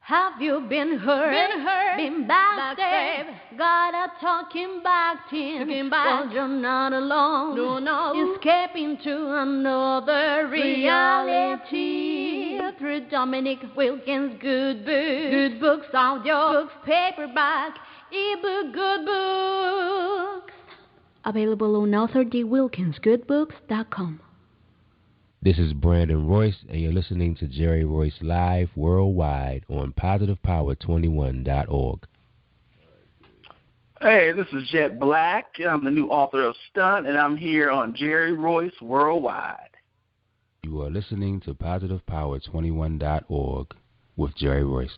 Have you been hurt? Been backstabbed? Got a talking back team? Well, you're not alone. No. Escaping to another reality. Through Dominic Wilkins' good books, audio books, paperback, ebook, good books. Available on authordwilkinsgoodbooks.com. This is Brandon Royce, and you're listening to Jerry Royce Live worldwide on positivepower21.org. Hey, this is Jet Black. I'm the new author of Stunt, and I'm here on Jerry Royce Worldwide. You are listening to positivepower21.org with Jerry Royce.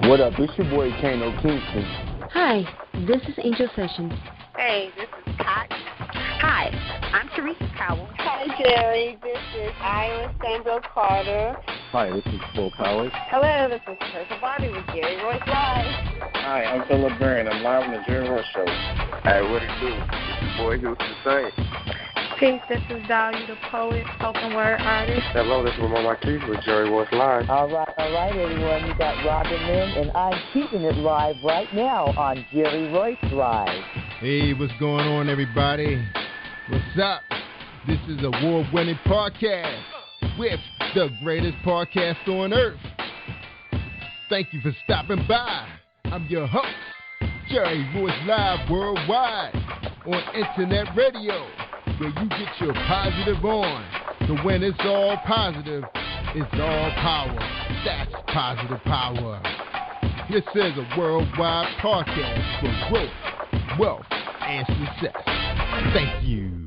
What up? It's your boy Kano Kingston. Hi, this is Angel Sessions. Hey, this is Pat. Hi, I'm Teresa Cowell. Hi, Jerry. This is Ira Sandro Carter. Hi, this is Bo Powers. Hello, this is Teresa Bobby with Jerry Royce Live. Hi, I'm Philip Byrne. I'm live on the Jerry Royce Show. Hey, what it do? It's your boy Houston Saint. Peace, this is Dahlia the poet, spoken word artist. Hello, this is Ramon Marquis with Jerry Royce Live. All right, everyone. You got Robin Lynn, and I'm keeping it live right now on Jerry Royce Live. Hey, what's going on, everybody? What's up? This is a award-winning podcast with the greatest podcast on earth. Thank you for stopping by. I'm your host, Jerry Royce Live worldwide on internet radio, where you get your positive on. So when it's all positive, it's all power. That's positive power. This is a worldwide podcast for growth, wealth, and success. Thank you.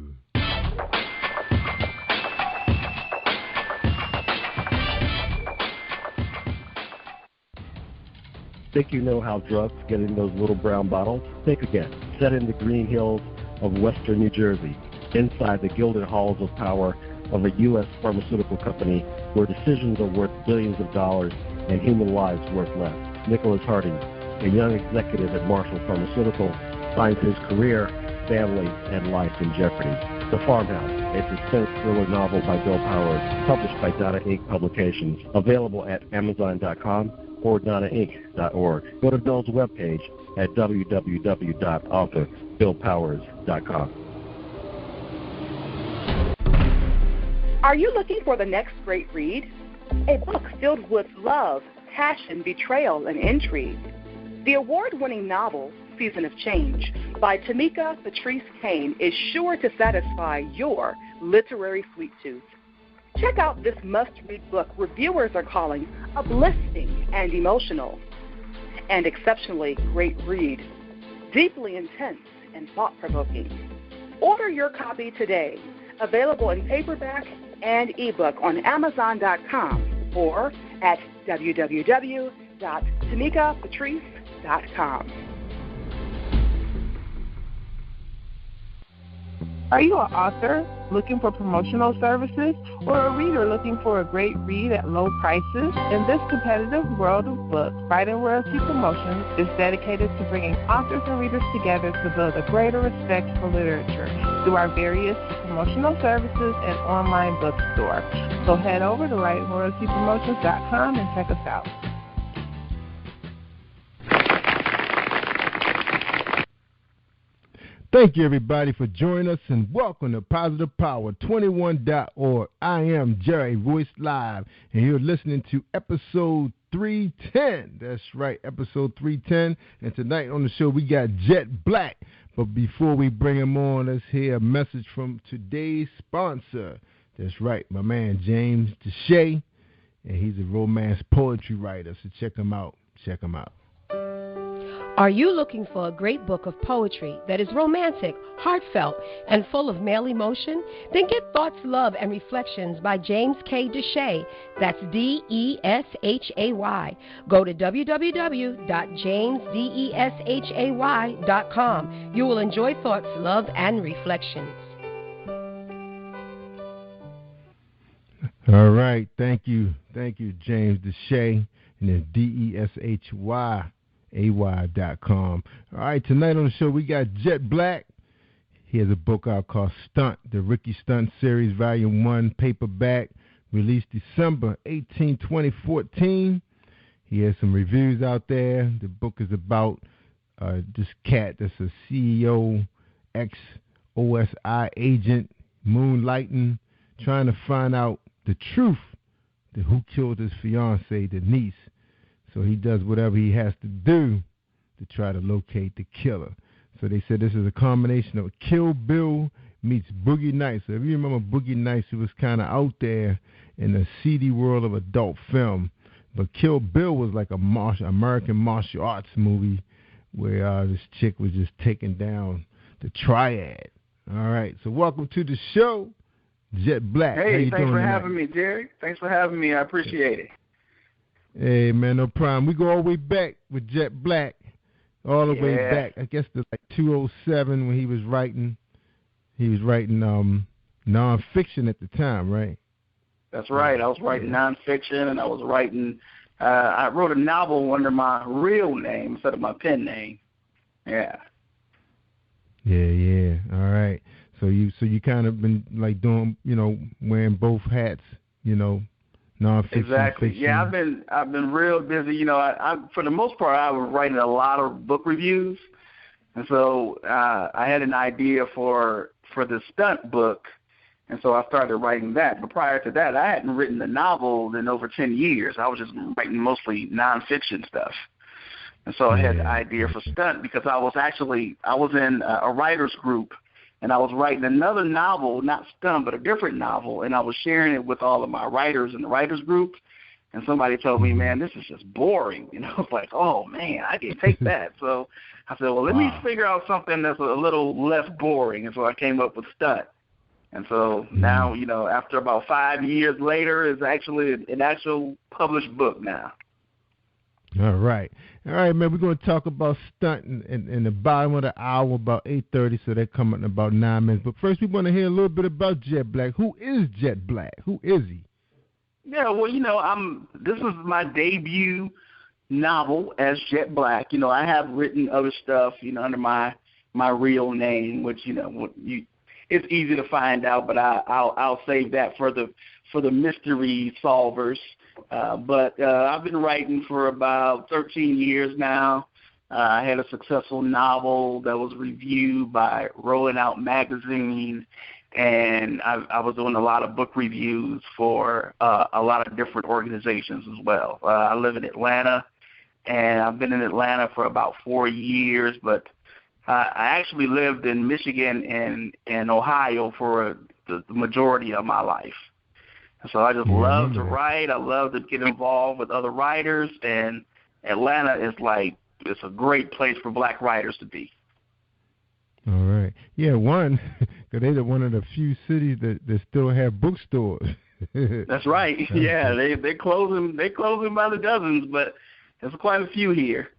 Think you know how drugs get in those little brown bottles? Think again. Set in the green hills of western New Jersey, inside the gilded halls of power of a U.S. pharmaceutical company where decisions are worth billions of dollars and human lives worth less. Nicholas Harding, a young executive at Marshall Pharmaceutical, finds his career, family, and life in jeopardy. The Farmhouse, a suspense thriller novel by Bill Powers, published by Donna Inc. Publications, available at Amazon.com or DonnaInc.org. Go to Bill's webpage at www.authorBillPowers.com. Are you looking for the next great read? A book filled with love, passion, betrayal, and intrigue. The award-winning novel, Season of Change, by Tamika Patrice Kane is sure to satisfy your literary sweet tooth. Check out this must-read book reviewers are calling uplifting and emotional. And exceptionally great read, deeply intense and thought-provoking. Order your copy today, available in paperback and ebook on Amazon.com or at www.tamikapatrice.com. Are you an author looking for promotional services or a reader looking for a great read at low prices? In this competitive world of books, Writing Royalty Promotions is dedicated to bringing authors and readers together to build a greater respect for literature through our various promotional services and online bookstore. So head over to WritingRoyaltyPromotions.com and check us out. Thank you, everybody, for joining us, and welcome to PositivePower21.org. I am Jerry Royce Live, and you're listening to episode 310. That's right, episode 310. And tonight on the show, we got Jet Black. But before we bring him on, let's hear a message from today's sponsor. That's right, my man James Deshay, and he's a romance poetry writer, so check him out. Check him out. Are you looking for a great book of poetry that is romantic, heartfelt, and full of male emotion? Then get Thoughts, Love, and Reflections by James K. Deshay. That's Deshay. Go to www.jamesdeshay.com. You will enjoy Thoughts, Love, and Reflections. All right. Thank you. Thank you, James Deshay. And it's DESHY. AY.com. All right, tonight on the show we got Jet Black. He has a book out called Stunt, the Ricky Stunt series, Volume 1, paperback, released December 18, 2014. He has some reviews out there. The book is about this cat that's a CEO, ex-OSI agent, moonlighting, trying to find out the truth to who killed his fiance, Denise. So he does whatever he has to do to try to locate the killer. So they said this is a combination of Kill Bill meets Boogie Nights. So if you remember Boogie Nights, it was kind of out there in the seedy world of adult film. But Kill Bill was like a American martial arts movie where this chick was just taking down the triad. All right, so welcome to the show, Jet Black. Hey, thanks for having me, Jerry. Thanks for having me. I appreciate it. Hey, man, no problem. We go all the way back with Jet Black, all the way back. I guess to like 2007 when he was writing. He was writing nonfiction at the time, right? That's right. I was writing nonfiction, and I was writing. I wrote a novel under my real name instead of my pen name. Yeah. Yeah. All right. So you kind of been like doing, wearing both hats, nonfiction. Exactly. Fiction. Yeah, I've been real busy. I for the most part I was writing a lot of book reviews, and so I had an idea for the stunt book, and so I started writing that. But prior to that, I hadn't written a novel in over 10 years. I was just writing mostly nonfiction stuff. And so I had the idea for Stunt because I was in a writer's group, and I was writing another novel, not Stunt, but a different novel, and I was sharing it with all of my writers in the writers group. And somebody told me, man, this is just boring. It's like, oh, man, I can't take that. So I said, well, let me figure out something that's a little less boring. And so I came up with Stunt. And so now, after about 5 years later, it's actually an actual published book now. All right, man. We're going to talk about Stunt in the bottom of the hour, about 8:30. So they're coming in about 9 minutes. But first, we want to hear a little bit about Jet Black. Who is Jet Black? Who is he? Yeah, well, this is my debut novel as Jet Black. I have written other stuff, under my real name, which it's easy to find out, but I'll save that for the mystery solvers. But I've been writing for about 13 years now. I had a successful novel that was reviewed by Rolling Out magazine, and I was doing a lot of book reviews for a lot of different organizations as well. I live in Atlanta, and I've been in Atlanta for about 4 years, but I actually lived in Michigan and Ohio for the majority of my life. So I just love to write. I love to get involved with other writers, and Atlanta is it's a great place for black writers to be. All right. Yeah, because they're one of the few cities that still have bookstores. That's right. Yeah, they're closing by the dozens, but there's quite a few here.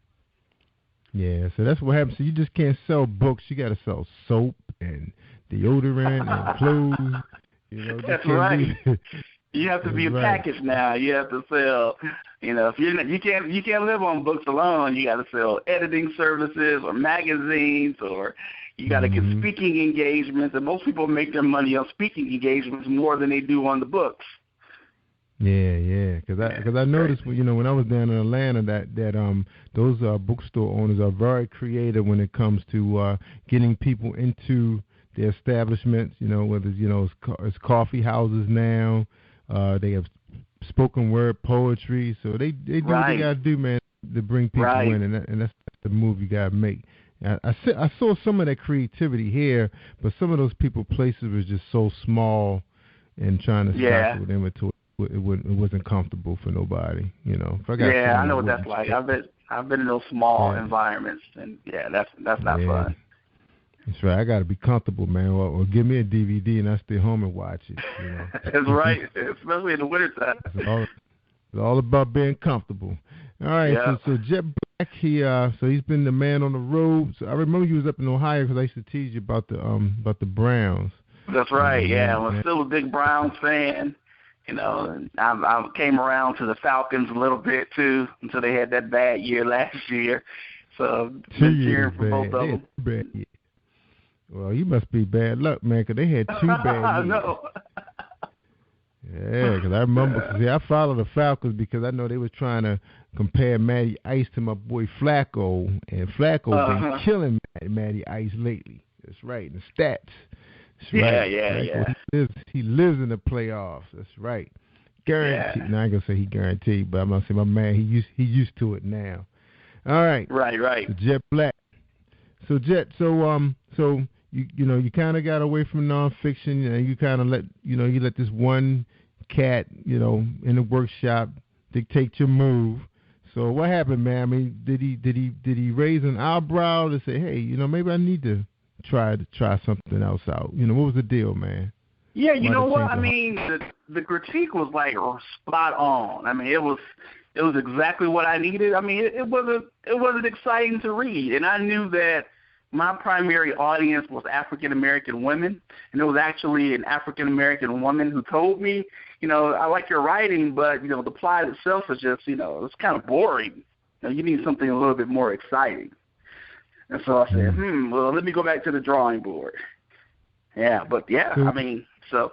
Yeah, so that's what happens. So you just can't sell books. You got to sell soap and deodorant and clothes. That's right. You have to be a package now. You have to sell. If you can't live on books alone. You got to sell editing services or magazines, or you got to get speaking engagements. And most people make their money on speaking engagements more than they do on the books. Yeah, because I noticed when I was down in Atlanta that those bookstore owners are very creative when it comes to getting people into their establishments. Whether it's coffee houses now, they have spoken word poetry, so they do what they gotta do, man, to bring people in, and that's the move you gotta make. I saw some of that creativity here, but some of those places was just so small and trying to stock with inventory. It wasn't comfortable for nobody, I know what that's like. I've been in those small environments, and that's not fun. That's right. I got to be comfortable, man, or give me a DVD and I stay home and watch it. That's right, especially in the wintertime. It's all about being comfortable. All right, so Jet Black, he's been the man on the road. So I remember you was up in Ohio because I used to tease you about the Browns. That's right. I'm still a big Browns fan. And I came around to the Falcons a little bit too until they had that bad year last year. So been cheering for both of them. Well, you must be bad luck, man, because they had 2 bad years. No. Yeah, because I remember, I followed the Falcons because I know they were trying to compare Matty Ice to my boy Flacco, and Flacco been killing Matty Ice lately. That's right, the stats. That's right. Yeah. He lives in the playoffs. That's right. Guaranteed. Yeah. Now I ain't gonna say he guaranteed, but I'm gonna say my man, he used to it now. All right. Right. So Jet Black. So Jet, so you kind of got away from nonfiction, and you kind of let this one cat, in the workshop dictate your move. So what happened, man? I mean, did he raise an eyebrow to say, hey, maybe I need to try something else out? What was the deal, man? Yeah, you know what? I mean, the critique was like spot on. I mean, it was exactly what I needed. I mean, it wasn't exciting to read, and I knew that my primary audience was African American women, and it was actually an African American woman who told me, I like your writing, but the plot itself is just, it's kind of boring. You need something a little bit more exciting. And so I said, well, let me go back to the drawing board. Yeah, but I mean, so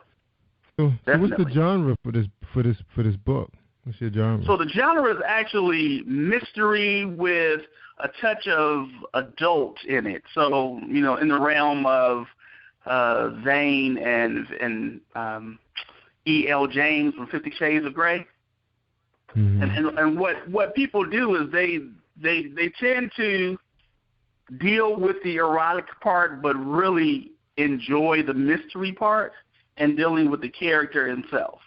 what's the genre for this book? What's your genre? So the genre is actually mystery with a touch of adult in it. So, in the realm of Zane and E.L. James from 50 Shades of Grey. Mm-hmm. And what people do is they tend to deal with the erotic part, but really enjoy the mystery part and dealing with the character himself.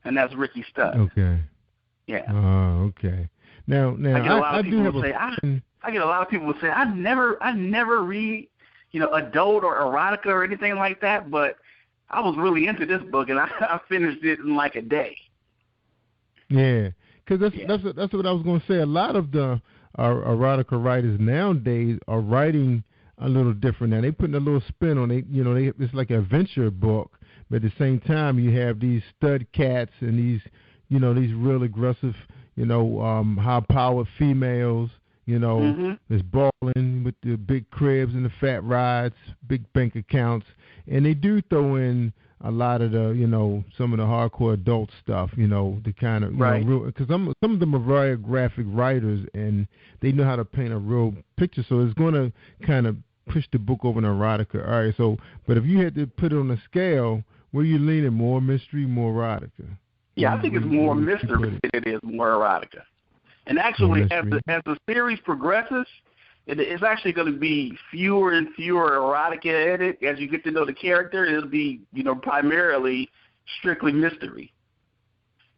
And that's Ricky Stunt. Okay. Yeah. Oh, okay. Now I get a lot of people who say I never read, adult or erotica or anything like that, but I was really into this book and I finished it in like a day. Yeah, because that's what I was going to say. A lot of the erotica writers nowadays are writing a little different. Now they putting a little spin on it. It's like an adventure book, but at the same time you have these stud cats and these real aggressive, high-powered females, that's balling with the big cribs and the fat rides, big bank accounts, and they do throw in a lot of the, some of the hardcore adult stuff, the kind of, real, because some of them are very graphic writers, and they know how to paint a real picture, so it's going to kind of push the book over an erotica. All right, so, but if you had to put it on a scale, where you leaning, more mystery, more erotica? Yeah, I think it's more mystery than it is more erotica. And actually, as the series progresses, it's actually going to be fewer and fewer erotica in it. As you get to know the character, it'll be, primarily strictly mystery.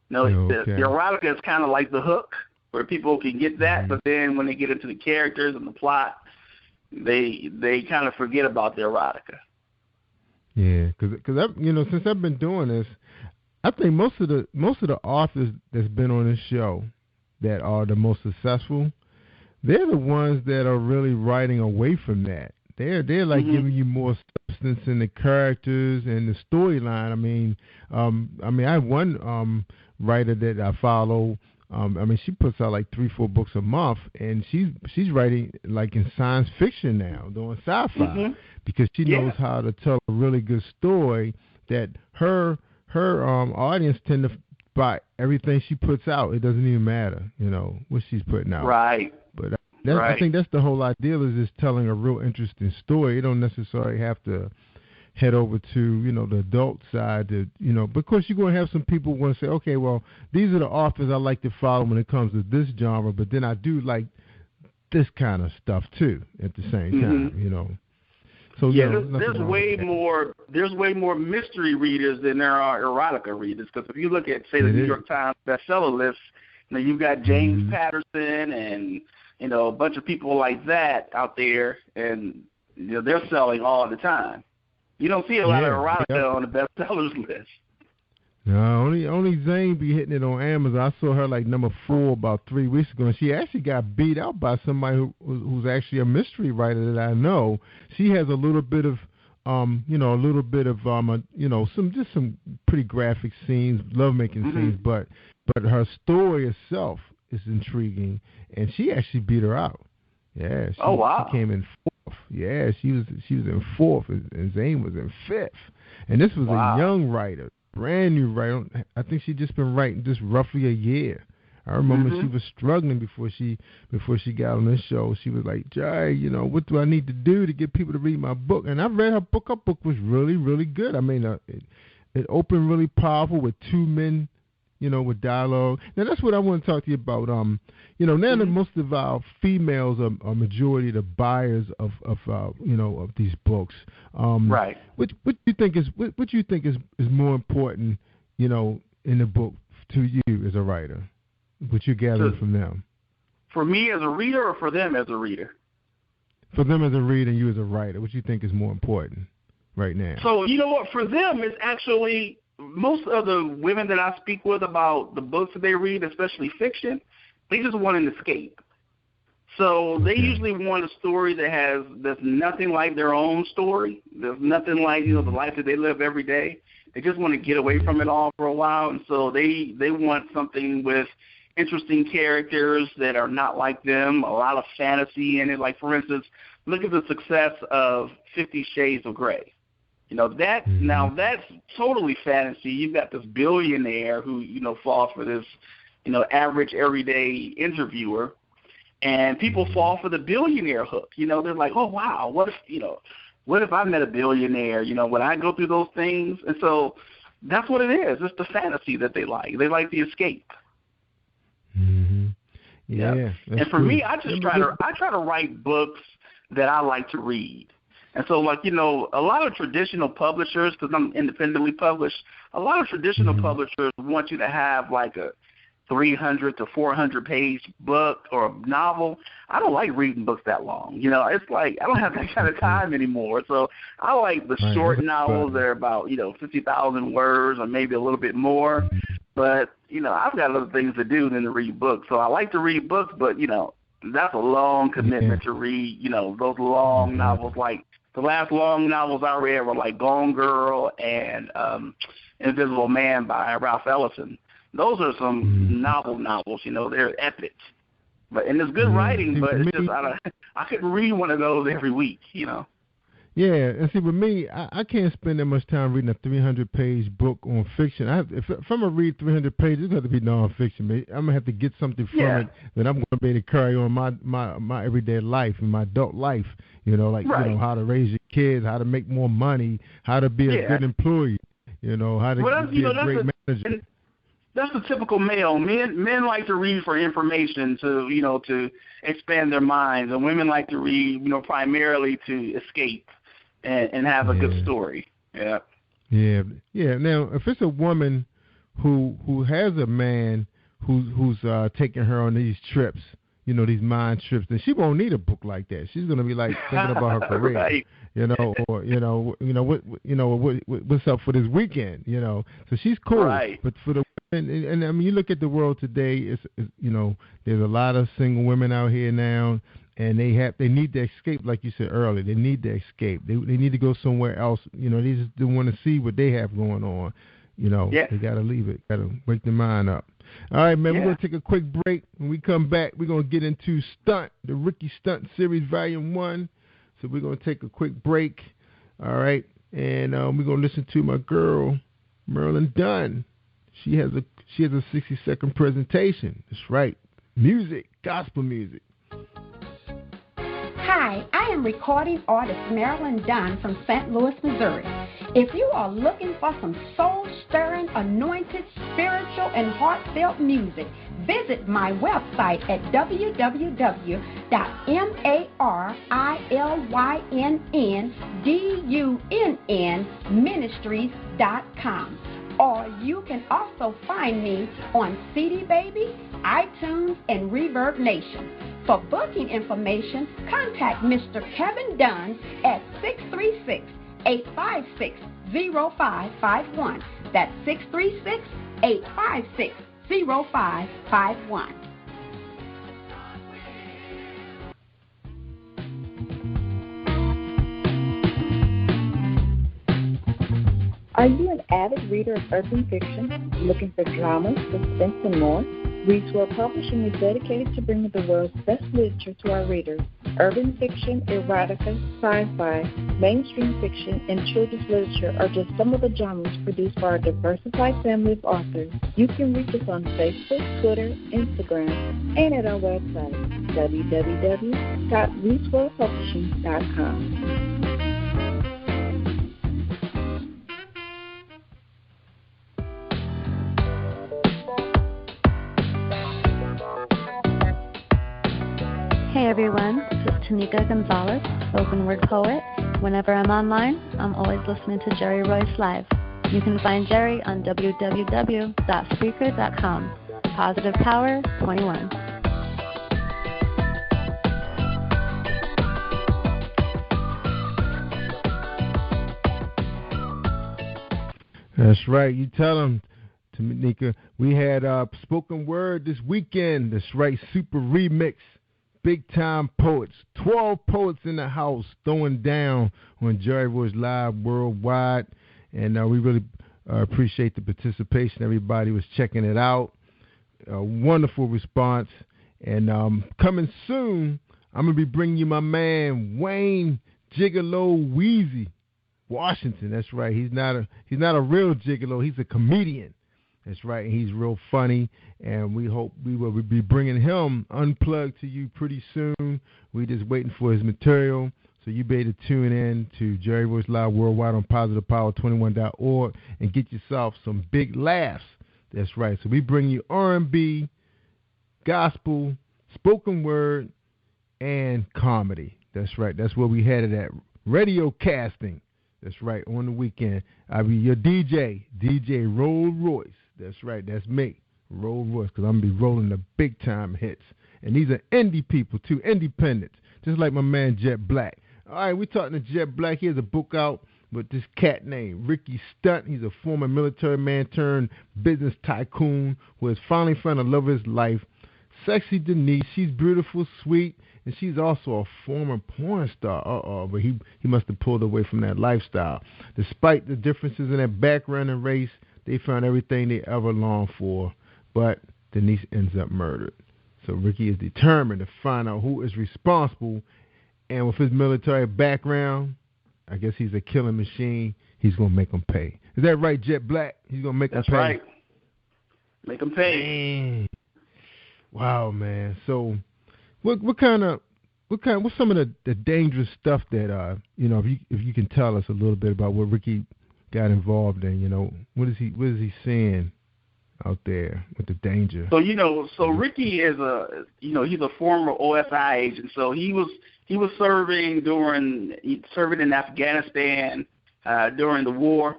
The erotica is kind of like the hook, where people can get that, but then when they get into the characters and the plot, they kind of forget about the erotica. Yeah, because since I've been doing this, I think most of the authors that's been on this show that are the most successful, they're the ones that are really writing away from that. They're like giving you more substance in the characters and the storyline. I have one writer that I follow. She puts out like 3-4 books a month, and she's writing like in science fiction now, doing sci-fi, because she knows how to tell a really good story that her audience tend to buy everything she puts out. It doesn't even matter, what she's putting out. Right. But I think that's the whole idea, is just telling a real interesting story. You don't necessarily have to head over to, the adult side to, but of course you're going to have some people want to say, okay, well, these are the authors I like to follow when it comes to this genre, but then I do like this kind of stuff too at the same time, So there's way more mystery readers than there are erotica readers. Because if you look at, say, the New York Times bestseller list, you've got James Patterson and a bunch of people like that out there, and they're selling all the time. You don't see a lot of erotica on the bestsellers list. No, only Zane be hitting it on Amazon. I saw her like number 4 about 3 weeks ago, and she actually got beat out by somebody who's actually a mystery writer that I know. She has a little bit of, some pretty graphic scenes, lovemaking scenes, but her story itself is intriguing, and she actually beat her out. Yeah. She came in 4th. Yeah, she was in fourth, and Zane was in fifth. And this was a young writer, brand new writer. I think she'd just been writing just roughly a year. I remember she was struggling before she got on this show. She was like, Jay, what do I need to do to get people to read my book? And I read her book. Her book was really, really good. I mean, it opened really powerful with two men, with dialogue. Now, that's what I want to talk to you about. Now that most of our females are majority of the buyers of these books. Right. What you think is more important, in the book to you as a writer? What you're gathering from them? For me as a reader, or for them as a reader? For them as a reader and you as a writer, what you think is more important right now? So, you know what? For them, it's actually most of the women that I speak with about the books that they read, especially fiction, they just want an escape. So they usually want a story that's nothing like their own story. There's nothing like, the life that they live every day. They just want to get away from it all for a while, and so they want something with interesting characters that are not like them, a lot of fantasy in it. Like, for instance, look at the success of 50 Shades of Grey. Now that's totally fantasy. You've got this billionaire who, falls for this, average everyday interviewer, and people fall for the billionaire hook. They're like, oh, wow, what if I met a billionaire? Would I go through those things? And so that's what it is. It's the fantasy that they like. They like the escape. Mm-hmm. Yeah. And for me, I try to write books that I like to read. And so, a lot of traditional publishers, because I'm independently published, a lot of traditional publishers want you to have like a 300 to 400 page book or a novel. I don't like reading books that long. It's like I don't have that kind of time anymore. So I like the short novels that are about 50,000 words or maybe a little bit more. But I've got other things to do than to read books. So I like to read books, but that's a long commitment to read. Those long novels. Like the last long novels I read were like Gone Girl and Invisible Man by Ralph Ellison. Those are some novels, they're epic. And it's good writing, but it's just I couldn't read one of those every week, Yeah, and see, with me, I can't spend that much time reading a 300-page book on fiction. If I'm going to read 300 pages, it's got to be nonfiction. I'm going to have to get something from it that I'm going to be able to carry on my everyday life and my adult life, how to raise your kids, how to make more money, how to be a good employee, how to be a great manager. That's the typical male. Men like to read for information to expand their minds, and women like to read, primarily to escape and have a good story. Yeah. Now, if it's a woman who has a man who's taking her on these trips, these mind trips, then she won't need a book like that. She's gonna be like thinking about her career, right. What's up for this weekend, So she's cool. Right. But for the and I mean, you look at the world today. It's there's a lot of single women out here now, and they need to escape, like you said earlier. They need to escape. They need to go somewhere else. They just want to see what they have going on. They got to leave it. Got to wake their mind up. All right, man, we're going to take a quick break. When we come back, we're going to get into Stunt, the Ricky Stunt series, Volume 1. So we're going to take a quick break. All right, and we're going to listen to my girl, Marilyn Dunn. She has a 60-second presentation. That's right, music, gospel music. Hi, I am recording artist Marilyn Dunn from St. Louis, Missouri. If you are looking for some soul-stirring, anointed, spiritual, and heartfelt music, visit my website at www.marilyndunnministries.com. Or you can also find me on CD Baby, iTunes, and Reverb Nation. For booking information, contact Mr. Kevin Dunn at 636-856-0551. That's 636-856-0551. Are you an avid reader of urban fiction, looking for drama, suspense, and more? Read World Publishing is dedicated to bringing the world's best literature to our readers. Urban fiction, erotica, sci-fi, mainstream fiction, and children's literature are just some of the genres produced by our diversified family of authors. You can reach us on Facebook, Twitter, Instagram, and at our website, www.rootsworldpublishing.com. Hey everyone, this is Tanika Gonzalez, spoken word poet. Whenever I'm online, I'm always listening to Jerry Royce Live. You can find Jerry on www.spreaker.com. Positive Power 21. That's right. You tell them, Tanika. We had spoken word this weekend. That's right, super remix. Big time poets, 12 poets in the house throwing down on Jerry Royce Live worldwide, and we really appreciate the participation. Everybody was checking it out. Wonderful response, and coming soon, I'm gonna be bringing you my man Wayne Gigolo Weezy Washington. That's right. He's not a real gigolo. He's a comedian. That's right. He's real funny, and we hope we will be bringing him unplugged to you pretty soon. We're just waiting for his material, so you better tune in to Jerry Royce Live Worldwide on PositivePower21.org and get yourself some big laughs. That's right. So we bring you R&B, gospel, spoken word, and comedy. That's right. That's where we headed at. Radio casting. That's right. On the weekend, I'll be your DJ Roll Royce. That's right. That's me, Roll Royce, because I'm going to be rolling the big-time hits. And these are indie people, too, independents, just like my man Jet Black. All right, we're talking to Jet Black. He has a book out with this cat named Ricky Stunt. He's a former military man turned business tycoon who has finally found the love of his life. Sexy Denise, she's beautiful, sweet, and she's also a former porn star. But he must have pulled away from that lifestyle. Despite the differences in their background and race, they found everything they ever longed for, but Denise ends up murdered. So Ricky is determined to find out who is responsible, and with his military background, I guess he's a killing machine. He's going to make them pay. Is that right, Jet Black? He's going to make them pay? That's right. Make them pay. Man. Wow, man. So what's some of the dangerous stuff that if you can tell us a little bit about what Ricky got involved in, what is he seeing out there with the danger? So Ricky is he's a former OSI agent. So he was serving in Afghanistan during the war,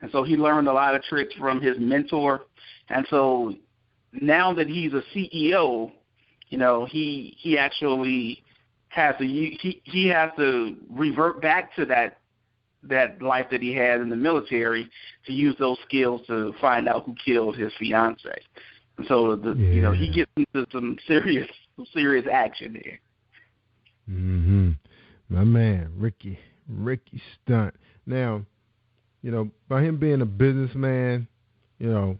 and so he learned a lot of tricks from his mentor. And so now that he's a CEO, he actually has to revert back to that life that he had in the military to use those skills to find out who killed his fiance. And so he gets into some serious action there. Mm-hmm. My man, Ricky Stunt. Now, by him being a businessman, I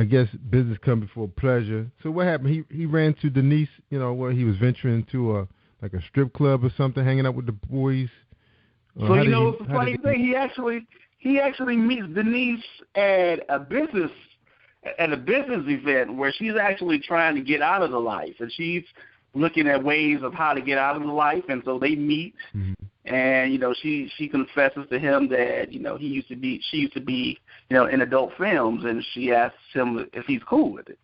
guess business comes before pleasure. So what happened? He ran to Denise, where he was venturing into a strip club or something, hanging out with the boys. So it's a funny thing. He actually meets Denise at a business event where she's actually trying to get out of the life, and she's looking at ways of how to get out of the life. And so they meet, and she confesses to him that she used to be in adult films, and she asks him if he's cool with it.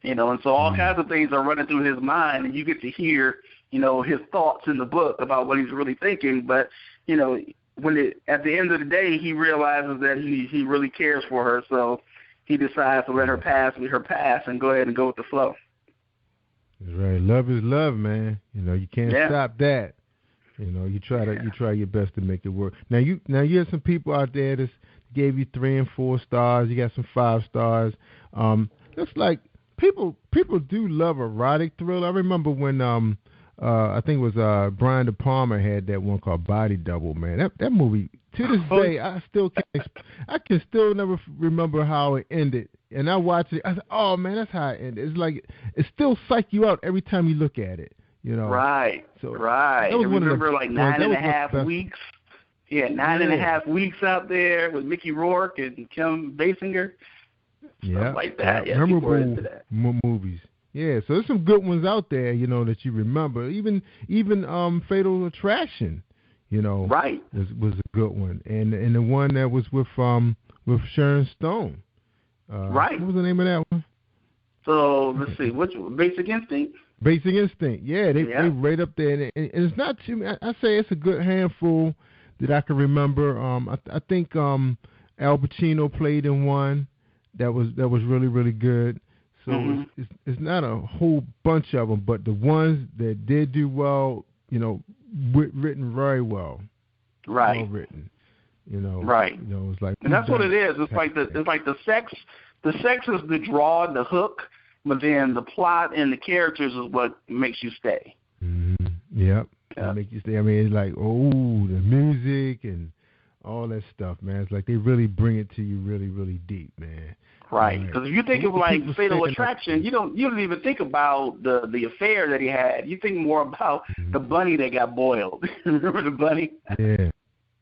And so all kinds of things are running through his mind, and you get to hear his thoughts in the book about what he's really thinking. But at the end of the day, he realizes that he really cares for her, so he decides to let her pass with her past and go ahead and go with the flow. That's right. Love is love, man. You can't stop that. You try your best to make it work. Now you have some people out there that gave you 3 and 4 stars. You got some 5 stars. It's like people do love erotic thriller. I remember when I think it was Brian De Palma had that one called Body Double, man. That movie, to this day, I can still never remember how it ended. And I watched it. I said, "Oh man, that's how it ended." It's like it still psych you out every time you look at it. You know. Right. So right. That was I remember like 9.5 weeks. Yeah, 9.5 weeks out there with Mickey Rourke and Kim Basinger. Yeah, like that. Yeah, memorable movies. Yeah, so there's some good ones out there, you know, that you remember. Even Fatal Attraction, you know, right, was a good one, and the one that was with Sharon Stone. Right. What was the name of that one? So let's see, which Basic Instinct? Basic Instinct. Yeah, they right up there, and it's not too many. I say it's a good handful that I can remember. I think Al Pacino played in one that was really, really good. So it's not a whole bunch of them, but the ones that did do well, you know, written very well. Right. Well written. You know. Right. You know, it's like, and that's what it is. It's like the sex. The sex is the draw and the hook, but then the plot and the characters is what makes you stay. Mm-hmm. Yep. That make you stay. I mean, it's like, the music and all that stuff, man. It's like they really bring it to you really, really deep, man. Right, because if you think of like Fatal Attraction, you don't even think about the affair that he had. You think more about the bunny that got boiled. Remember the bunny? Yeah.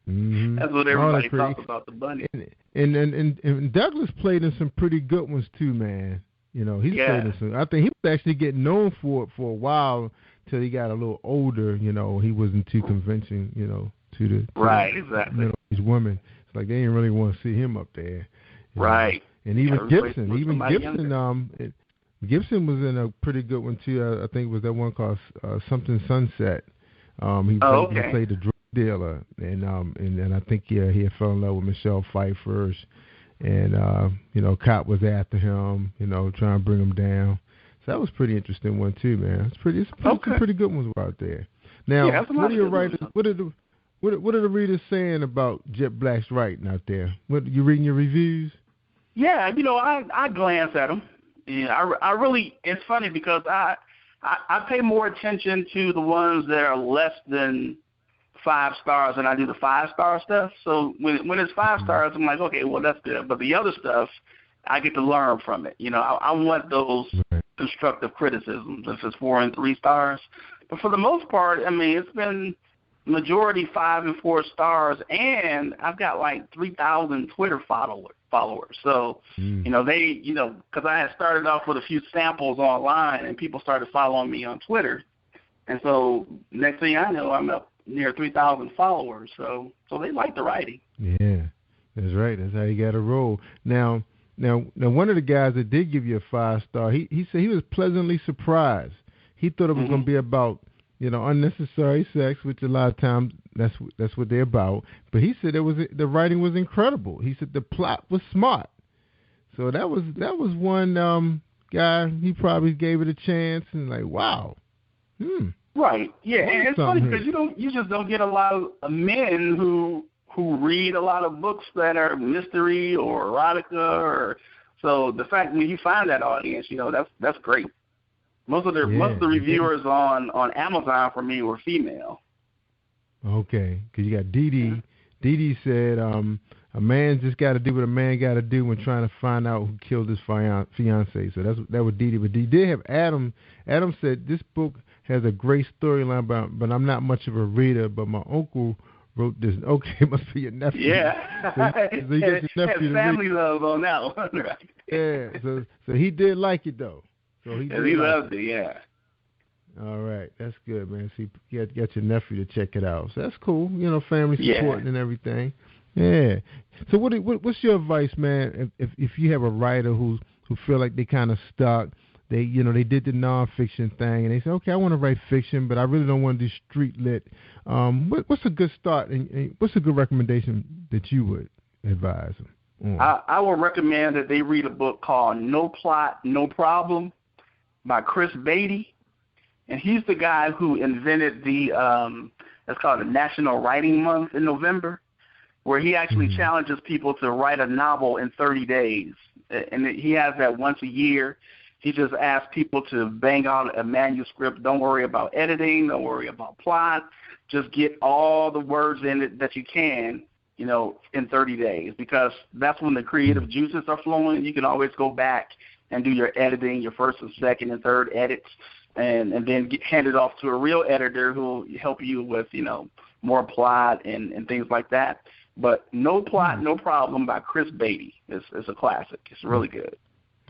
Mm-hmm. That's what everybody talks about, the bunny. And Douglas played in some pretty good ones too, man. You know, he's played in some. I think he was actually getting known for it for a while till he got a little older. You know, he wasn't too convincing. You know, to exactly. You know, these women. It's like they didn't really want to see him up there. Right. And even Gibson, Gibson was in a pretty good one too. I think it was that one called Something Sunset. He played the drug dealer, and I think he had fell in love with Michelle Pfeiffer, and you know, cop was after him, you know, trying to bring him down. So that was a pretty interesting one too, man. Some pretty good ones out there. Now, what are your writers? What are the readers saying about Jet Black's writing out there? What you reading your reviews? Yeah, you know, I glance at them. Yeah, I really. It's funny because I pay more attention to the ones that are less than 5 stars than I do the 5-star stuff. So when it's 5 stars, I'm like, okay, well that's good. But the other stuff, I get to learn from it. You know, I want those constructive criticisms if it's 4 and 3 stars. But for the most part, I mean, it's been majority 5 and 4 stars, and I've got like 3,000 Twitter followers. So, you know, because I had started off with a few samples online, and people started following me on Twitter. And so next thing I know, I'm up near 3,000 followers. So they like the writing. Yeah, that's right. That's how you got to roll. Now, one of the guys that did give you a 5-star, he said he was pleasantly surprised. He thought it was going to be about, you know, unnecessary sex, which a lot of times that's what they're about. But he said the writing was incredible. He said the plot was smart. So that was one guy. He probably gave it a chance and like, wow. Right. Yeah, and it's funny because you just don't get a lot of men who read a lot of books that are mystery or erotica, so the fact that you find that audience, you know, that's great. Most of the reviewers on Amazon for me were female. Okay, because you got Dee Dee. Dee Dee said a man just got to do what a man got to do when trying to find out who killed his fiance. So that was Dee Dee. But Dee did have Adam. Adam said this book has a great storyline, but I'm not much of a reader. But my uncle wrote this. Okay, it must be your nephew. Yeah. So you got your nephew family love on that one. Right? Yeah. So he did like it though. So he loved it. Yeah. All right, that's good, man. So you got your nephew to check it out. So that's cool. You know, family support and everything. Yeah. So what's your advice, man? If you have a writer who feel like they kind of stuck, they did the nonfiction thing and they say, okay, I want to write fiction, but I really don't want to do street lit. What's a good start and what's a good recommendation that you would advise them? I would recommend that they read a book called No Plot, No Problem by Chris Beatty. And he's the guy who invented it's called the National Writing Month in November, where he actually challenges people to write a novel in 30 days. And he has that once a year. He just asks people to bang out a manuscript. Don't worry about editing. Don't worry about plot. Just get all the words in it that you can, you know, in 30 days, because that's when the creative juices are flowing. You can always go back and do your editing, your first and second and third edits. and then hand it off to a real editor who will help you with, more plot and things like that. But No Plot, No Problem by Chris Beatty is a classic. It's really good.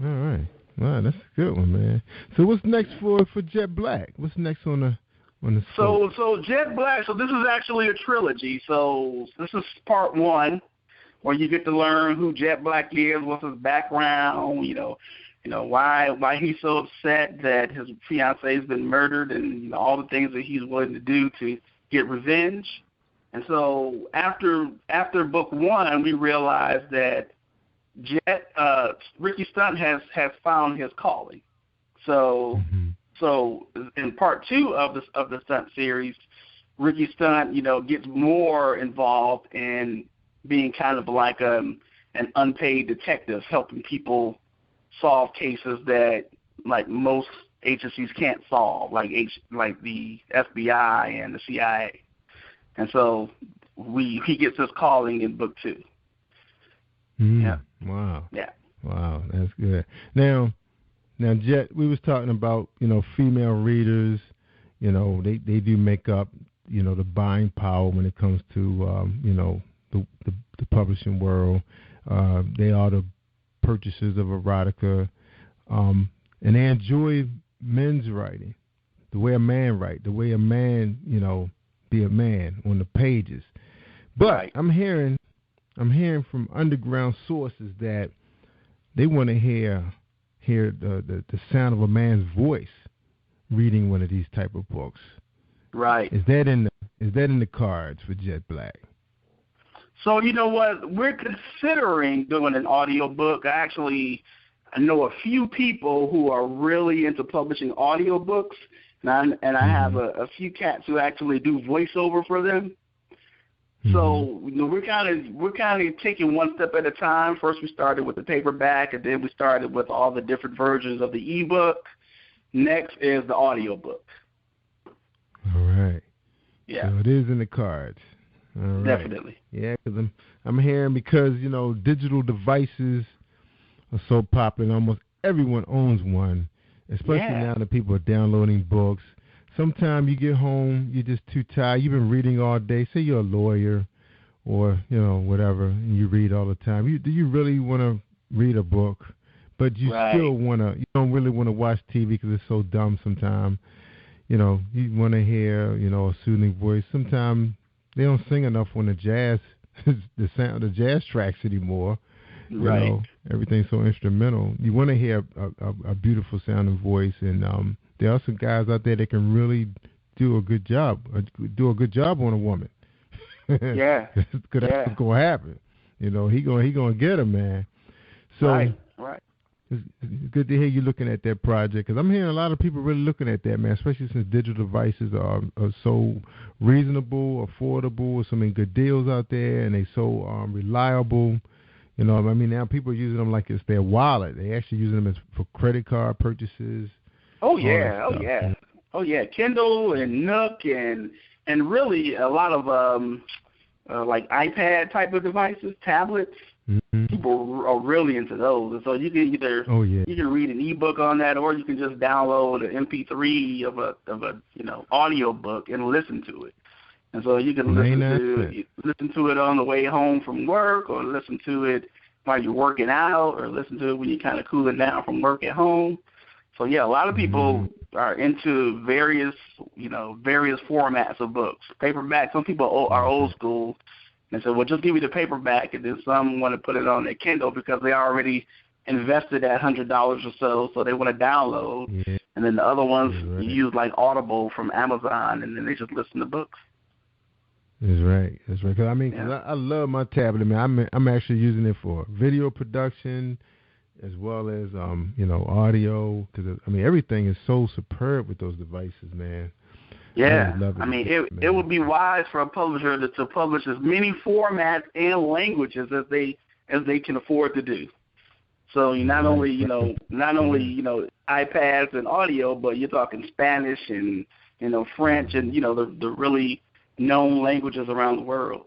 All right. Wow, that's a good one, man. So what's next for Jet Black? What's next on the scope? So Jet Black, so this is actually a trilogy. So this is part 1, where you get to learn who Jet Black is, what's his background, why he's so upset that his fiance has been murdered, and all the things that he's willing to do to get revenge. And so after book 1, we realized that Ricky Stunt has found his calling. So in part 2 of the stunt series, Ricky Stunt, gets more involved in being kind of like an unpaid detective, helping people solve cases that like most agencies can't solve, like the FBI and the CIA. And so he gets his calling in book 2. Yeah. Wow. Yeah. Wow, that's good. Now, Jet, we was talking about, female readers, they do make up, the buying power when it comes to, the publishing world. They are the purchasers of erotica, and they enjoy men's writing, the way a man write, the way a man, be a man on the pages. But right. I'm hearing from underground sources that they want to hear the sound of a man's voice reading one of these type of books. Right. Is that in the cards for Jet Black? So you know what? We're considering doing an audiobook. I know a few people who are really into publishing audiobooks, and I have a few cats who actually do voiceover for them. So we're kind of taking one step at a time. First, we started with the paperback, and then we started with all the different versions of the ebook. Next is the audiobook. All right. Yeah. So it is in the cards. All right. Definitely. Yeah, because I'm hearing because digital devices are so popular. Almost everyone owns one, especially now that people are downloading books. Sometimes you get home, you're just too tired. You've been reading all day. Say you're a lawyer or, whatever, and you read all the time. Do you really want to read a book? But you still you don't really want to watch TV because it's so dumb sometimes. You want to hear, a soothing voice. Sometimes they don't sing enough on the jazz, the sound of the jazz tracks anymore. Right. Everything's so instrumental. You want to hear a beautiful sounding voice, and there are some guys out there that can really do a good job on a woman. Yeah. Because that's gonna happen. He gonna get her, man. So right. It's good to hear you looking at that project, because I'm hearing a lot of people really looking at that, man, especially since digital devices are so reasonable, affordable, with so many good deals out there, and they so reliable. Now people are using them like it's their wallet. They actually using them for credit card purchases. Oh yeah. Kindle and Nook and really a lot of like iPad type of devices, tablets. Mm-hmm. People are really into those, and so you can either you can read an ebook on that, or you can just download an MP3 of a audio book and listen to it. And so you can listen to it on the way home from work, or listen to it while you're working out, or listen to it when you're kind of cooling down from work at home. So yeah, a lot of people are into various formats of books. Paperback. Some people are old school. And so, well, just give me the paperback, and then some want to put it on their Kindle because they already invested that $100 or so they want to download. Yeah. And then the other ones use like Audible from Amazon, and then they just listen to books. That's right. Cause I love my tablet. I'm actually using it for video production as well as audio. Because everything is so superb with those devices, man. Yeah, it would be wise for a publisher to publish as many formats and languages as they can afford to do. So not only iPads and audio, but you're talking Spanish and French and the really known languages around the world.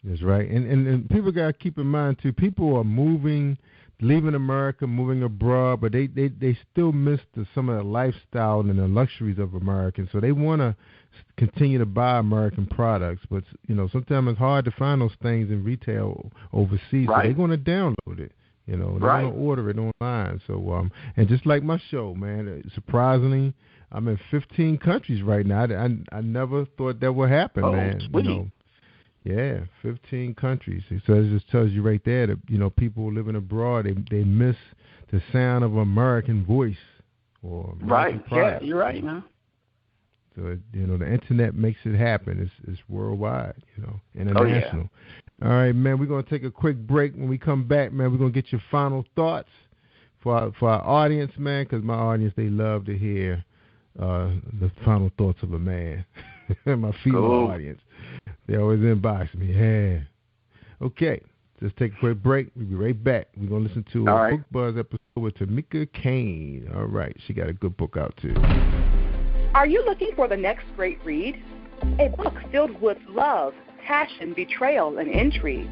That's right, and people got to keep in mind too. People are moving leaving America, moving abroad, but they still miss some of the lifestyle and the luxuries of Americans. So they want to continue to buy American products, but sometimes it's hard to find those things in retail overseas. Right. So they're going to download it. They're going to order it online. So and just like my show, man, surprisingly, I'm in 15 countries right now. I never thought that would happen, man. Sweet. Yeah, 15 countries. So it just tells you right there that people living abroad, they miss the sound of American voice or American product. Yeah, you're right, man. So the internet makes it happen. It's worldwide, international. All right, man. We're gonna take a quick break. When we come back, man, we're gonna get your final thoughts for our audience, man, because my audience, they love to hear the final thoughts of a man. My female audience, they always inbox me. Yeah. Okay, let's take a quick break. We'll be right back. We're gonna listen to a Book Buzz episode with Tamika Kane. All right, she got a good book out too. Are you looking for the next great read? A book filled with love, passion, betrayal, and intrigue.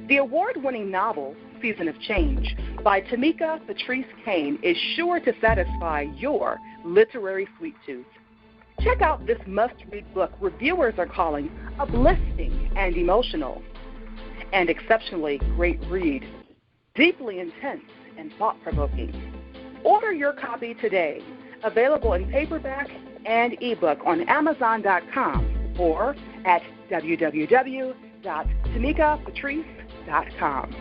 The award-winning novel, Season of Change, by Tamika Patrice Kane, is sure to satisfy your literary sweet tooth. Check out this must-read book reviewers are calling uplifting and emotional. And exceptionally great read, deeply intense and thought-provoking. Order your copy today. Available in paperback and ebook on Amazon.com or at www.tamikapatrice.com.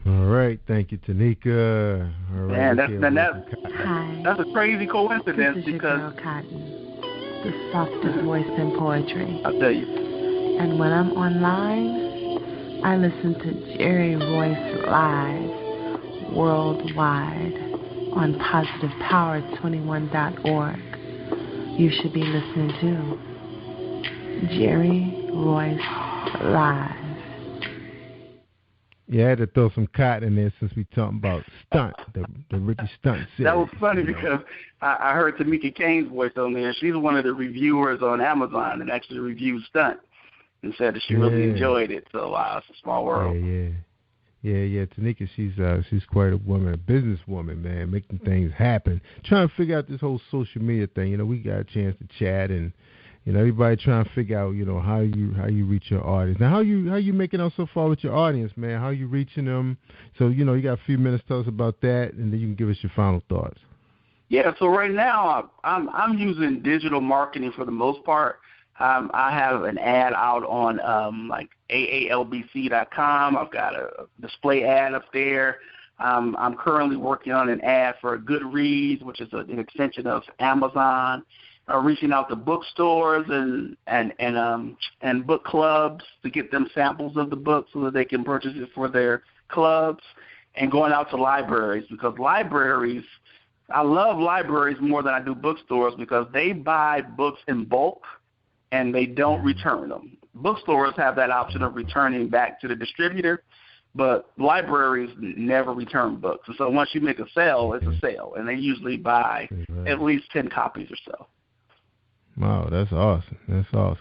All right, thank you, Tanika. All right, that's a crazy coincidence this is because your girl Cotton, the softest voice in poetry. I'll tell you. And when I'm online, I listen to Jerry Royce live worldwide on positivepower21.org. You should be listening to Jerry Royce live. Yeah, I had to throw some cotton in there since we talking about Stunt, the Ricky Stunt series. That was funny because I heard Tamika Kane's voice on there. She's one of the reviewers on Amazon and actually reviewed Stunt and said that she really enjoyed it. So it's a small world. Yeah. Tanika, she's quite a woman, a businesswoman, man, making things happen. Trying to figure out this whole social media thing. We got a chance to chat and everybody trying to figure out, how you reach your audience. Now, how you making out so far with your audience, man? How you reaching them? So, you got a few minutes to tell us about that, and then you can give us your final thoughts. Yeah, so right now I'm using digital marketing for the most part. I have an ad out on like AALBC.com. I've got a display ad up there. I'm currently working on an ad for Goodreads, which is an extension of Amazon. Reaching out to bookstores and book clubs to get them samples of the book so that they can purchase it for their clubs, and going out to libraries because I love libraries more than I do bookstores because they buy books in bulk and they don't return them. Bookstores have that option of returning back to the distributor, but libraries never return books. And so once you make a sale, it's a sale, and they usually buy at least 10 copies or so. Wow, that's awesome.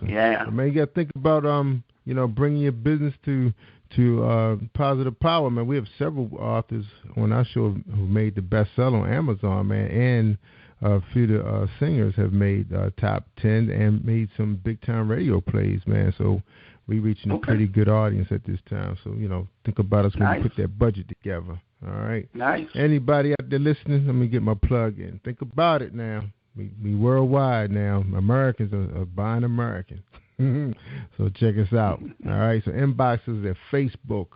Yeah. I mean, you got to think about bringing your business to Positive Power, man. We have several authors on our show who made the bestseller on Amazon, man, and a few of the singers have made top 10 and made some big time radio plays, man. So we reaching a pretty good audience at this time. So think about us when we put that budget together. All right. Nice. Anybody out there listening? Let me get my plug in. Think about it now. We worldwide now. Americans are buying American. So check us out. All right. So inboxes at Facebook,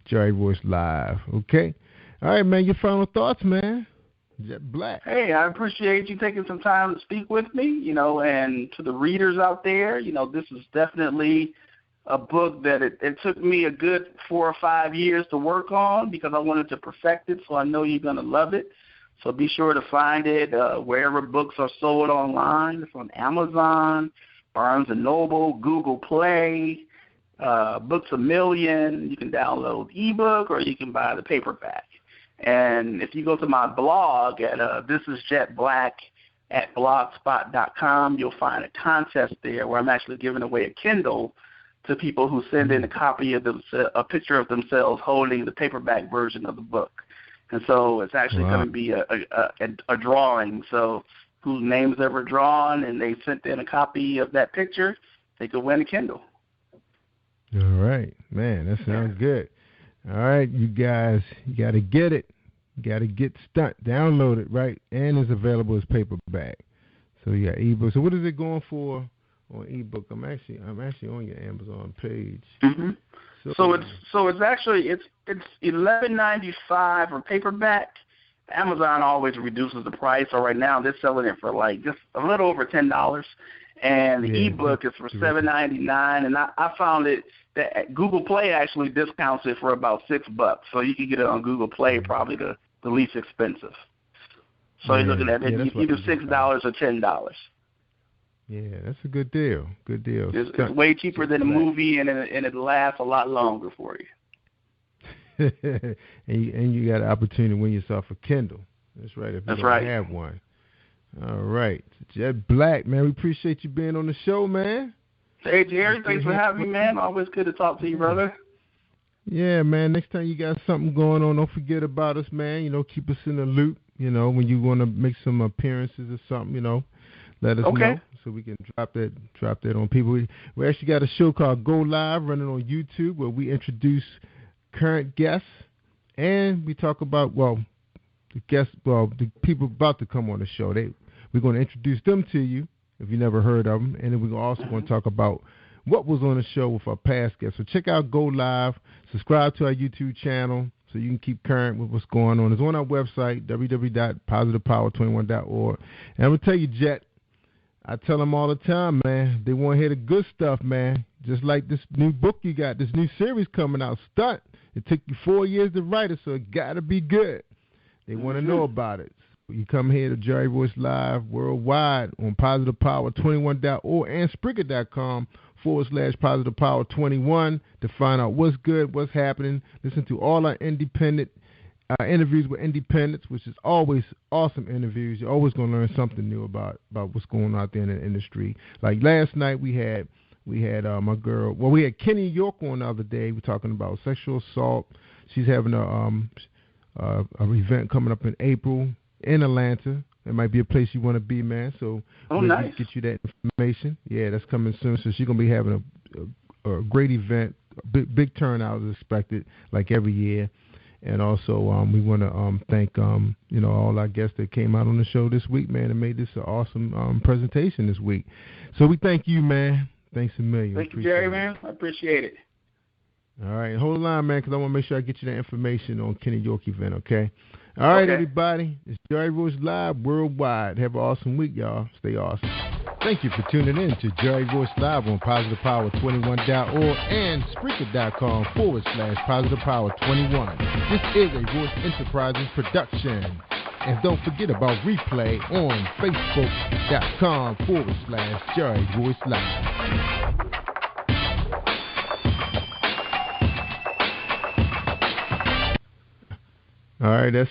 Jerry Royce Live. Okay. All right, man. Your final thoughts, man. Jet Black. Hey, I appreciate you taking some time to speak with me. And to the readers out there, this is definitely a book that it took me a good 4 or 5 years to work on because I wanted to perfect it. So I know you're going to love it. So be sure to find it wherever books are sold online. It's on Amazon, Barnes & Noble, Google Play, Books A Million. You can download ebook or you can buy the paperback. And if you go to my blog at This Is Jet Black at blogspot.com, you'll find a contest there where I'm actually giving away a Kindle to people who send in a copy of a picture of themselves holding the paperback version of the book. And so it's actually going to be a drawing. So whose name's ever drawn and they sent in a copy of that picture, they could win a Kindle. All right. Man, that sounds good. All right, you guys, you got to get it. You got to get Stunt. Download it, right? And it's available as paperback. So you got ebook. So what is it going for on ebook? I'm actually on your Amazon page. Mm-hmm. So it's actually $11.95 for paperback. Amazon always reduces the price. So right now they're selling it for like just a little over $10, and the ebook is for $7.99. And I found it that Google Play actually discounts it for about $6. So you can get it on Google Play, probably the least expensive. So you're looking at either $6 or $10. Yeah, that's a good deal. Good deal. It's way cheaper than a movie, and it lasts a lot longer for you. and you got an opportunity to win yourself a Kindle. That's right. If you don't have one. All right, Jet Black, man. We appreciate you being on the show, man. Hey, Jerry, thanks for having me, man. Always good to talk to you, brother. Yeah, man. Next time you got something going on, don't forget about us, man. You know, keep us in the loop. You know, when you want to make some appearances or something, you know, let us know so we can drop that on people. We actually got a show called Go Live running on YouTube where we introduce current guests and we talk about the people about to come on the show. We're going to introduce them to you if you never heard of them, and then we're also going to talk about what was on the show with our past guests. So check out Go Live, subscribe to our YouTube channel so you can keep current with what's going on. It's on our website, www.positivepower21.org. And I'm going to tell you, Jet, I tell them all the time, man, they want to hear the good stuff, man. Just like this new book you got, this new series coming out, Stunt. It took you 4 years to write it, so it got to be good. They want to know about it. You come here to Jerry Royce Live worldwide on positivepower21.org and Spreaker.com/positivepower21 to find out what's good, what's happening. Listen to all our independent interviews with independents, which is always awesome interviews. You're always going to learn something new about what's going on out there in the industry. Like last night we had my girl. Well, we had Kenny York on the other day. We're talking about sexual assault. She's having an event coming up in April in Atlanta. It might be a place you want to be, man. So we'll get you that information. Yeah, that's coming soon. So she's going to be having a great event. Big turnout is expected, like every year. And also, we want to thank all our guests that came out on the show this week, man, and made this an awesome presentation this week. So we thank you, man. Thanks a million. Thank you, Jerry, man. I appreciate it. All right, hold the line, man, because I want to make sure I get you that information on Kenny York event, okay? All right, everybody. It's Jerry Royce Live worldwide. Have an awesome week, y'all. Stay awesome. Thank you for tuning in to Jerry Royce Live on PositivePower21.org and Spreaker.com/PositivePower21. This is a Royce Enterprises production. And don't forget about replay on Facebook.com/Jerry Royce Live. All right, that's